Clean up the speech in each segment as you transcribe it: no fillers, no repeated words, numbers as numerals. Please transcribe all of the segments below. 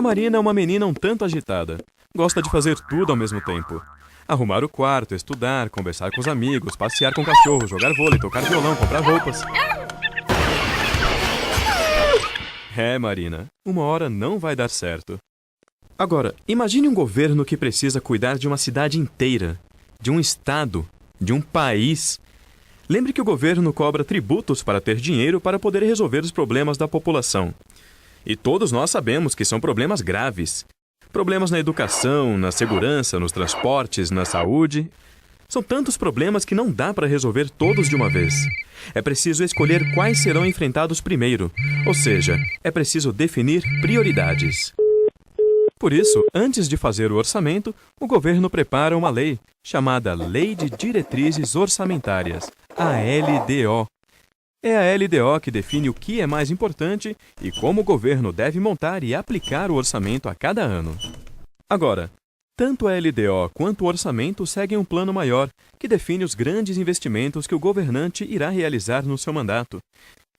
A Marina é uma menina um tanto agitada. Gosta de fazer tudo ao mesmo tempo. Arrumar o quarto, estudar, conversar com os amigos, passear com o cachorro, jogar vôlei, tocar violão, comprar roupas. Marina, uma hora não vai dar certo. Agora, imagine um governo que precisa cuidar de uma cidade inteira, de um estado, de um país. Lembre que o governo cobra tributos para ter dinheiro para poder resolver os problemas da população. E todos nós sabemos que são problemas graves. Problemas na educação, na segurança, nos transportes, na saúde. São tantos problemas que não dá para resolver todos de uma vez. É preciso escolher quais serão enfrentados primeiro, ou seja, é preciso definir prioridades. Por isso, antes de fazer o orçamento, o governo prepara uma lei, chamada Lei de Diretrizes Orçamentárias, a LDO. É a LDO que define o que é mais importante e como o governo deve montar e aplicar o orçamento a cada ano. Agora, tanto a LDO quanto o orçamento seguem um plano maior, que define os grandes investimentos que o governante irá realizar no seu mandato.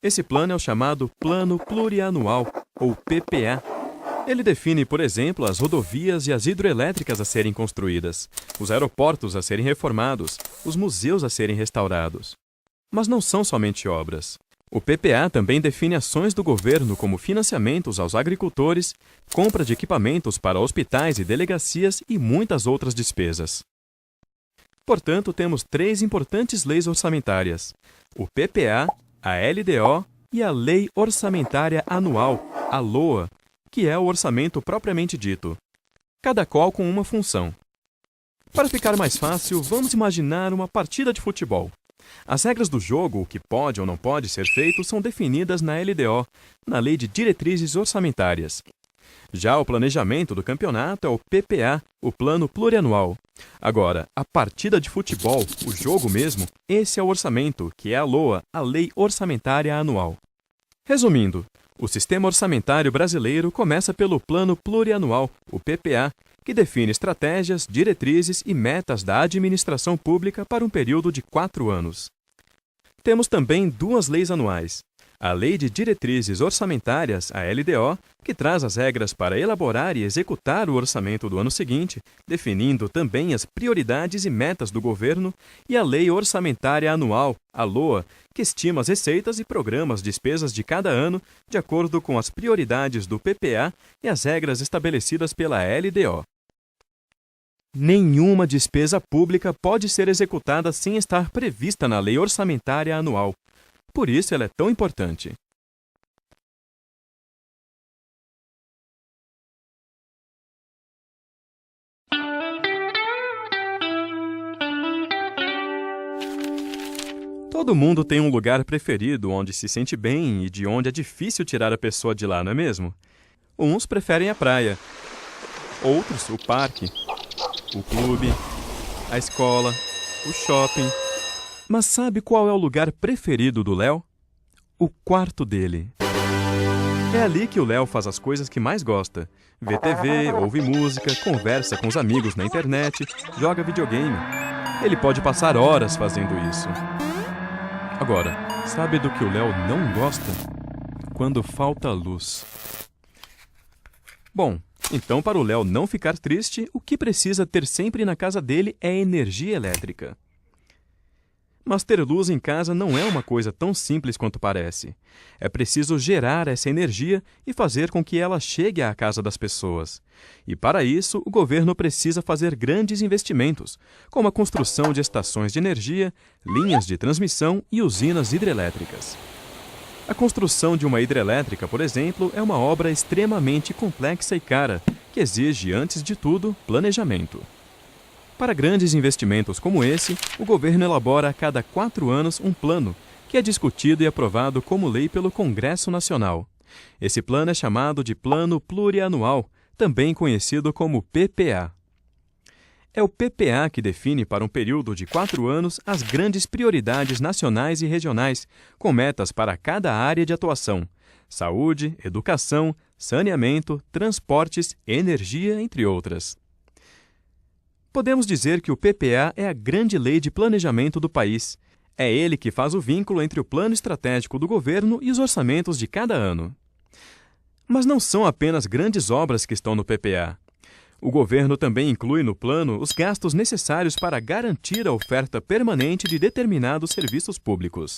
Esse plano é o chamado Plano Plurianual, ou PPA. Ele define, por exemplo, as rodovias e as hidroelétricas a serem construídas, os aeroportos a serem reformados, os museus a serem restaurados. Mas não são somente obras. O PPA também define ações do governo como financiamentos aos agricultores, compra de equipamentos para hospitais e delegacias e muitas outras despesas. Portanto, temos 3 importantes leis orçamentárias: o PPA, a LDO e a Lei Orçamentária Anual, a LOA, que é o orçamento propriamente dito, cada qual com uma função. Para ficar mais fácil, vamos imaginar uma partida de futebol. As regras do jogo, o que pode ou não pode ser feito, são definidas na LDO, na Lei de Diretrizes Orçamentárias. Já o planejamento do campeonato é o PPA, o Plano Plurianual. Agora, a partida de futebol, o jogo mesmo, esse é o orçamento, que é a LOA, a Lei Orçamentária Anual. Resumindo, o sistema orçamentário brasileiro começa pelo Plano Plurianual, o PPA, que define estratégias, diretrizes e metas da administração pública para um período de 4 anos. Temos também 2 leis anuais. A Lei de Diretrizes Orçamentárias, a LDO, que traz as regras para elaborar e executar o orçamento do ano seguinte, definindo também as prioridades e metas do governo, e a Lei Orçamentária Anual, a LOA, que estima as receitas e programa as despesas de cada ano de acordo com as prioridades do PPA e as regras estabelecidas pela LDO. Nenhuma despesa pública pode ser executada sem estar prevista na Lei Orçamentária Anual. Por isso ela é tão importante. Todo mundo tem um lugar preferido onde se sente bem e de onde é difícil tirar a pessoa de lá, não é mesmo? Uns preferem a praia, outros o parque, o clube, a escola, o shopping. Mas sabe qual é o lugar preferido do Léo? O quarto dele. É ali que o Léo faz as coisas que mais gosta. Vê TV, ouve música, conversa com os amigos na internet, joga videogame. Ele pode passar horas fazendo isso. Agora, sabe do que o Léo não gosta? Quando falta luz. Bom, então para o Léo não ficar triste, o que precisa ter sempre na casa dele é energia elétrica. Mas ter luz em casa não é uma coisa tão simples quanto parece. É preciso gerar essa energia e fazer com que ela chegue à casa das pessoas. E para isso, o governo precisa fazer grandes investimentos, como a construção de estações de energia, linhas de transmissão e usinas hidrelétricas. A construção de uma hidrelétrica, por exemplo, é uma obra extremamente complexa e cara, que exige, antes de tudo, planejamento. Para grandes investimentos como esse, o governo elabora a cada 4 anos um plano, que é discutido e aprovado como lei pelo Congresso Nacional. Esse plano é chamado de Plano Plurianual, também conhecido como PPA. É o PPA que define para um período de 4 anos as grandes prioridades nacionais e regionais, com metas para cada área de atuação: saúde, educação, saneamento, transportes, energia, entre outras. Podemos dizer que o PPA é a grande lei de planejamento do país. É ele que faz o vínculo entre o plano estratégico do governo e os orçamentos de cada ano. Mas não são apenas grandes obras que estão no PPA. O governo também inclui no plano os gastos necessários para garantir a oferta permanente de determinados serviços públicos.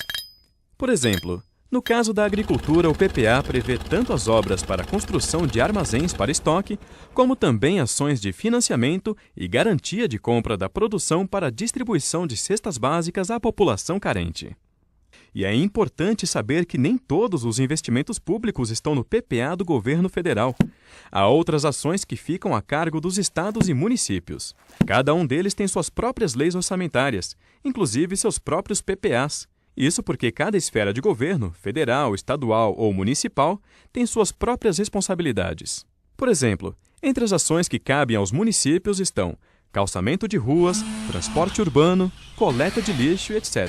Por exemplo, no caso da agricultura, o PPA prevê tanto as obras para a construção de armazéns para estoque, como também ações de financiamento e garantia de compra da produção para a distribuição de cestas básicas à população carente. E é importante saber que nem todos os investimentos públicos estão no PPA do governo federal. Há outras ações que ficam a cargo dos estados e municípios. Cada um deles tem suas próprias leis orçamentárias, inclusive seus próprios PPAs. Isso porque cada esfera de governo, federal, estadual ou municipal, tem suas próprias responsabilidades. Por exemplo, entre as ações que cabem aos municípios estão calçamento de ruas, transporte urbano, coleta de lixo, etc.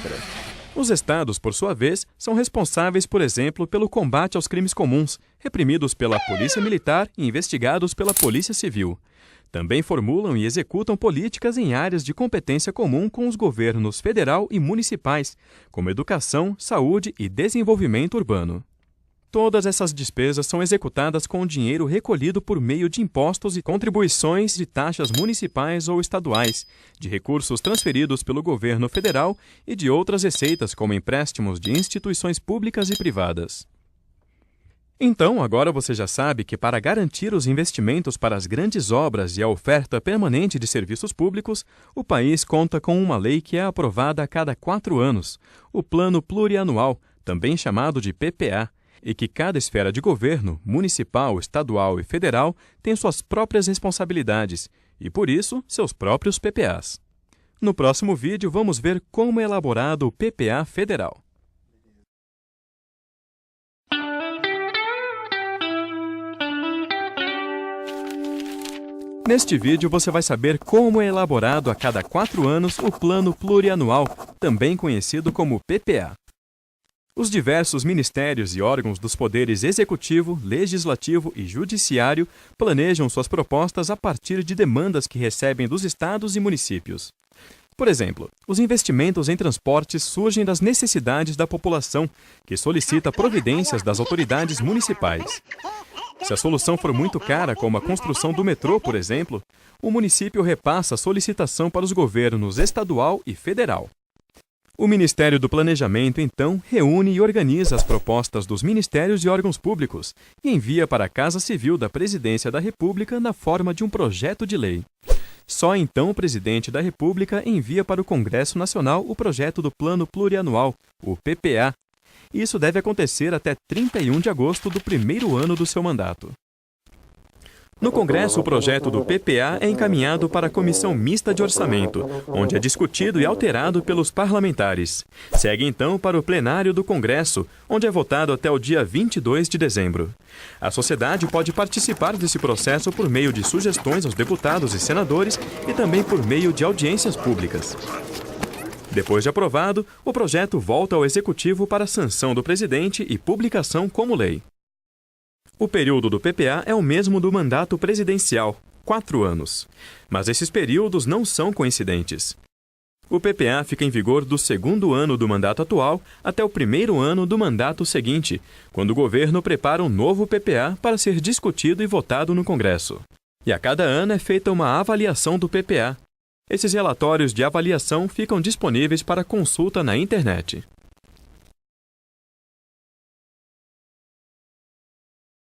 Os estados, por sua vez, são responsáveis, por exemplo, pelo combate aos crimes comuns, reprimidos pela Polícia Militar e investigados pela Polícia Civil. Também formulam e executam políticas em áreas de competência comum com os governos federal e municipais, como educação, saúde e desenvolvimento urbano. Todas essas despesas são executadas com dinheiro recolhido por meio de impostos e contribuições de taxas municipais ou estaduais, de recursos transferidos pelo governo federal e de outras receitas como empréstimos de instituições públicas e privadas. Então, agora você já sabe que para garantir os investimentos para as grandes obras e a oferta permanente de serviços públicos, o país conta com uma lei que é aprovada a cada 4 anos, o Plano Plurianual, também chamado de PPA, e que cada esfera de governo, municipal, estadual e federal, tem suas próprias responsabilidades e, por isso, seus próprios PPAs. No próximo vídeo, vamos ver como é elaborado o PPA federal. Neste vídeo, você vai saber como é elaborado a cada 4 anos o Plano Plurianual, também conhecido como PPA. Os diversos ministérios e órgãos dos poderes executivo, legislativo e judiciário planejam suas propostas a partir de demandas que recebem dos estados e municípios. Por exemplo, os investimentos em transportes surgem das necessidades da população, que solicita providências das autoridades municipais. Se a solução for muito cara, como a construção do metrô, por exemplo, o município repassa a solicitação para os governos estadual e federal. O Ministério do Planejamento, então, reúne e organiza as propostas dos ministérios e órgãos públicos e envia para a Casa Civil da Presidência da República na forma de um projeto de lei. Só então o Presidente da República envia para o Congresso Nacional o projeto do Plano Plurianual, o PPA. Isso deve acontecer até 31 de agosto do primeiro ano do seu mandato. No Congresso, o projeto do PPA é encaminhado para a Comissão Mista de Orçamento, onde é discutido e alterado pelos parlamentares. Segue então para o plenário do Congresso, onde é votado até o dia 22 de dezembro. A sociedade pode participar desse processo por meio de sugestões aos deputados e senadores e também por meio de audiências públicas. Depois de aprovado, o projeto volta ao Executivo para sanção do presidente e publicação como lei. O período do PPA é o mesmo do mandato presidencial, 4 anos. Mas esses períodos não são coincidentes. O PPA fica em vigor do 2º ano do mandato atual até o 1º ano do mandato seguinte, quando o governo prepara um novo PPA para ser discutido e votado no Congresso. E a cada ano é feita uma avaliação do PPA. Esses relatórios de avaliação ficam disponíveis para consulta na internet.